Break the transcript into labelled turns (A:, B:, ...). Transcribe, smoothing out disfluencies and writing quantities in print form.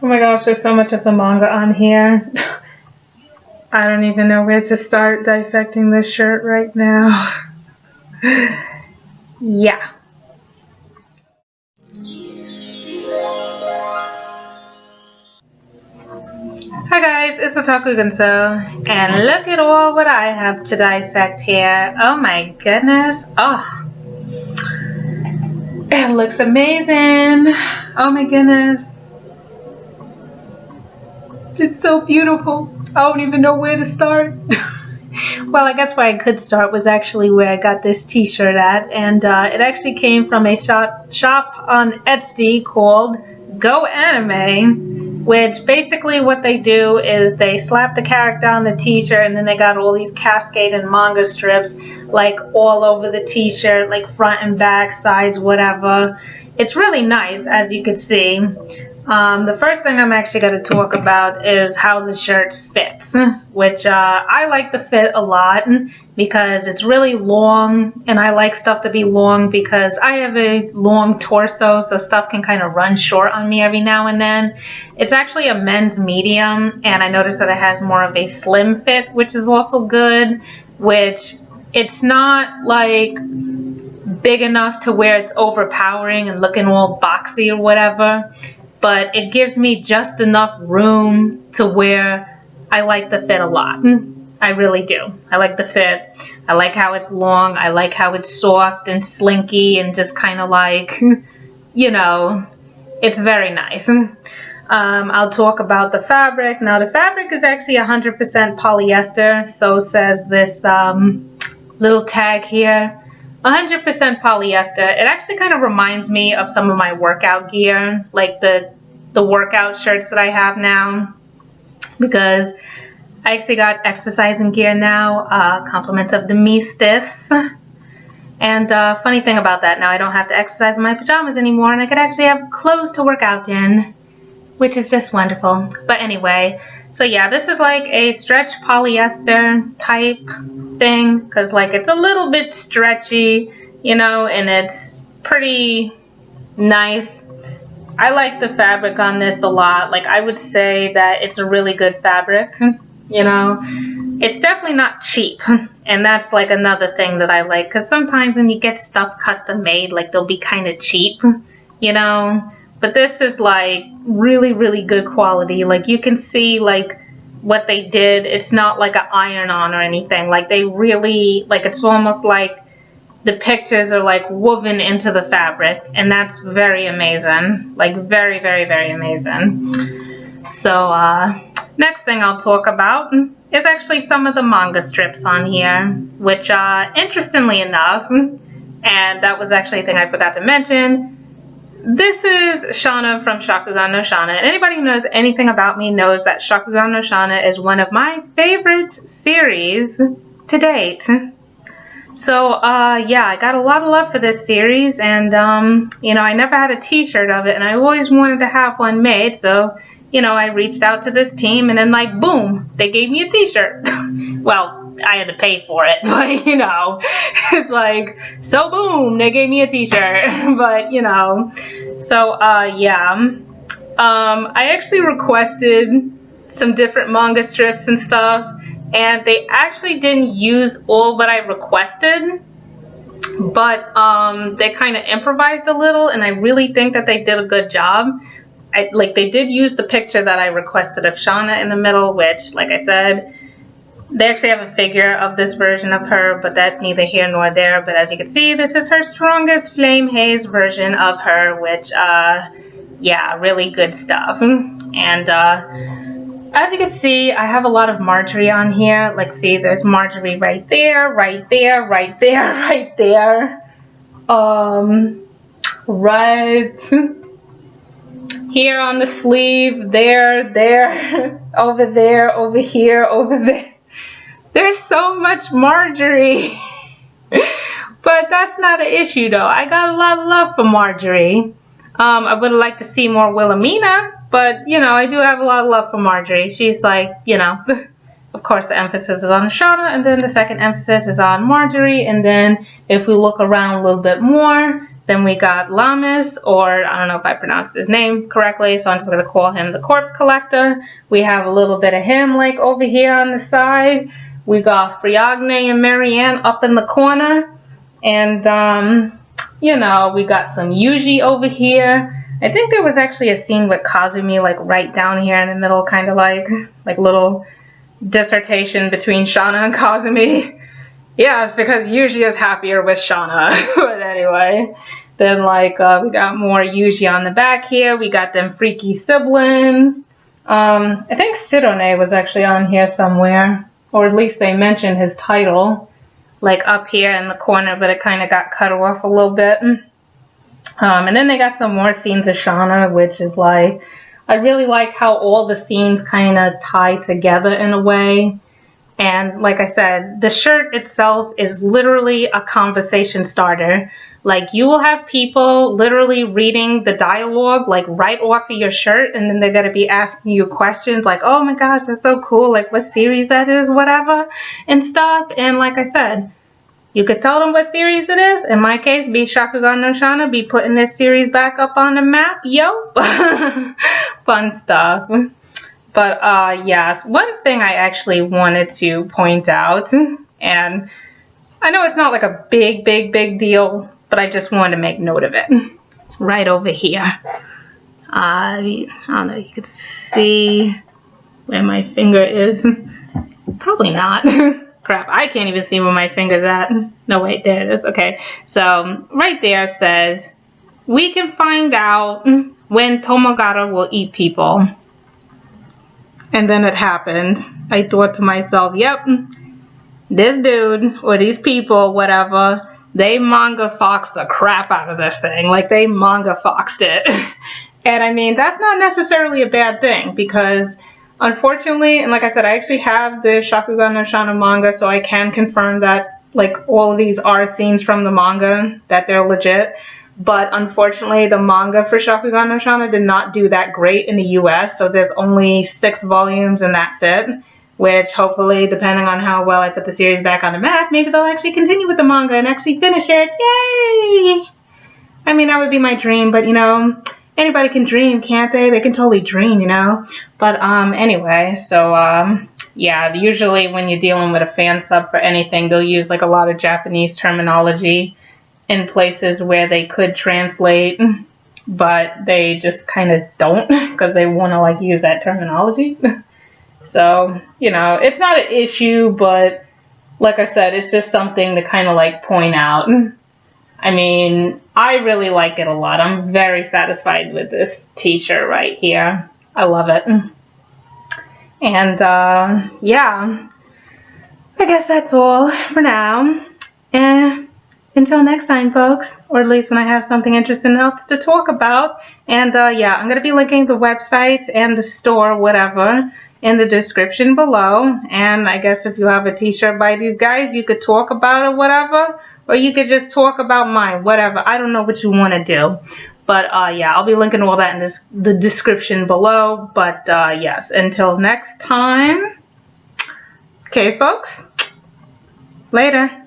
A: Oh my gosh, there's so much of the manga on here. I don't even know where to start dissecting this shirt right now. Yeah. Hi guys, it's Shakugan, and look at all what I have to dissect here. Oh my goodness. Oh, it looks amazing. Oh my goodness. It's so beautiful. I don't even know where to start. Well, I guess where I could start was actually where I got this t-shirt at, and it actually came from a shop on Etsy called GoAnime, which basically what they do is they slap the character on the t-shirt, and then they got all these cascading manga strips like all over the t-shirt, like front and back, sides, whatever. It's really nice, as you can see. The first thing I'm actually going to talk about is how the shirt fits, which I like the fit a lot because it's really long, and I like stuff to be long because I have a long torso, so stuff can kind of run short on me every now and then. It's actually a men's medium, and I noticed that it has more of a slim fit, which is also good, which it's not like big enough to where it's overpowering and looking all boxy or whatever. But it gives me just enough room to where I like the fit a lot. I really do. I like the fit. I like how it's long. I like how it's soft and slinky and just kind of like, you know, it's very nice. I'll talk about the fabric. Now the fabric is actually 100% polyester. So says this little tag here. 100% polyester. It actually kind of reminds me of some of my workout gear, like the workout shirts that I have now, because I actually got exercising gear now, compliments of the Mistress. And funny thing about that, now I don't have to exercise in my pajamas anymore, and I could actually have clothes to work out in, which is just wonderful. But anyway, so yeah, this is like a stretch polyester type thing, because like it's a little bit stretchy, you know, and it's pretty nice. I like the fabric on this a lot. Like, I would say that it's a really good fabric, you know. It's definitely not cheap, and that's like another thing that I like, because sometimes when you get stuff custom made, like they'll be kind of cheap, you know. But this is like really, really good quality. Like, you can see like what they did. It's not like an iron on or anything. Like, they really, like, it's almost like the pictures are like woven into the fabric, and that's very amazing. Like, very, very, very amazing. So next thing I'll talk about is actually some of the manga strips on here, which interestingly enough, and that was actually a thing I forgot to mention, this is Shana from Shakugan no Shana. And anybody who knows anything about me knows that Shakugan no Shana is one of my favorite series to date. So, yeah, I got a lot of love for this series, and, you know, I never had a t-shirt of it, and I always wanted to have one made, so, you know, I reached out to this team, and then, like, boom, they gave me a t-shirt. Well, I had to pay for it, but, you know, it's like, so boom, they gave me a t-shirt, but, you know, so, yeah, I actually requested some different manga strips and stuff, and they actually didn't use all that I requested, but they kind of improvised a little, and I really think that they did a good job. Like, they did use the picture that I requested of Shana in the middle, which, like I said, they actually have a figure of this version of her, but that's neither here nor there. But as you can see, this is her strongest flame haze version of her, which, yeah, really good stuff. And, as you can see, I have a lot of Marjorie on here. Like, see, there's Marjorie right there, right there, right there, right there. Right here on the sleeve, there, over there, over here, over there. There's so much Marjorie. But that's not an issue, though. I got a lot of love for Marjorie. I would have liked to see more Wilhelmina, but, you know, I do have a lot of love for Marjorie. She's like, you know, of course the emphasis is on Shana, and then the second emphasis is on Marjorie, and then if we look around a little bit more, Then we got Lamas, or I don't know if I pronounced his name correctly, so I'm just going to call him the Corpse Collector. We have a little bit of him like over here on the side. We got Friagne and Marianne up in the corner. And, you know, we got some Yuji over here. I think there was actually a scene with Kazumi like right down here in the middle, kind of like little dissertation between Shana and Kazumi. Yes, because Yuji is happier with Shana. But anyway, then like we got more Yuji on the back here. We got them freaky siblings. I think Sidone was actually on here somewhere, or at least they mentioned his title, like up here in the corner, but it kind of got cut off a little bit. And then they got some more scenes of Shana, which is like, I really like how all the scenes kind of tie together in a way. And like I said, the shirt itself is literally a conversation starter. Like, you will have people literally reading the dialogue like right off of your shirt, and then they're going to be asking you questions like, oh my gosh, that's so cool, like what series that is, whatever, and stuff. And like I said, you could tell them what series it is. In my case, be Shakugan no Shana, be putting this series back up on the map, yo. Fun stuff. But yes, one thing I actually wanted to point out, and I know it's not like a big deal, but I just wanted to make note of it. Right over here. I don't know if you can see where my finger is. Probably not. Crap, I can't even see where my finger's at. No, wait, there it is. Okay, so right there says, we can find out when Tomogawa will eat people. And then it happened. I thought to myself, yep, this dude or these people, whatever, they manga foxed the crap out of this thing. Like, they manga foxed it. And I mean, that's not necessarily a bad thing, because unfortunately, and like I said, I actually have the Shakugan no Shana manga, so I can confirm that like all of these are scenes from the manga, that they're legit. But unfortunately, the manga for Shakugan no Shana did not do that great in the US, so there's only 6 volumes and that's it. Which hopefully, depending on how well I put the series back on the map, maybe they'll actually continue with the manga and actually finish it. Yay! I mean, that would be my dream, but you know, anybody can dream, can't they? They can totally dream, you know? But anyway, so yeah, usually when you're dealing with a fan sub for anything, they'll use like a lot of Japanese terminology in places where they could translate, but they just kind of don't, because they want to like use that terminology. So, you know, it's not an issue, but like I said, it's just something to kind of like point out. I mean, I really like it a lot. I'm very satisfied with this t-shirt right here. I love it. And yeah, I guess that's all for now. And until next time, folks, or at least when I have something interesting else to talk about. And yeah, I'm going to be linking the website and the store, whatever, in the description below. And I guess if you have a t-shirt by these guys, you could talk about it, whatever. Or you could just talk about mine, whatever. I don't know what you want to do. But yeah, I'll be linking all that in the description below. But yes, until next time. Okay, folks. Later.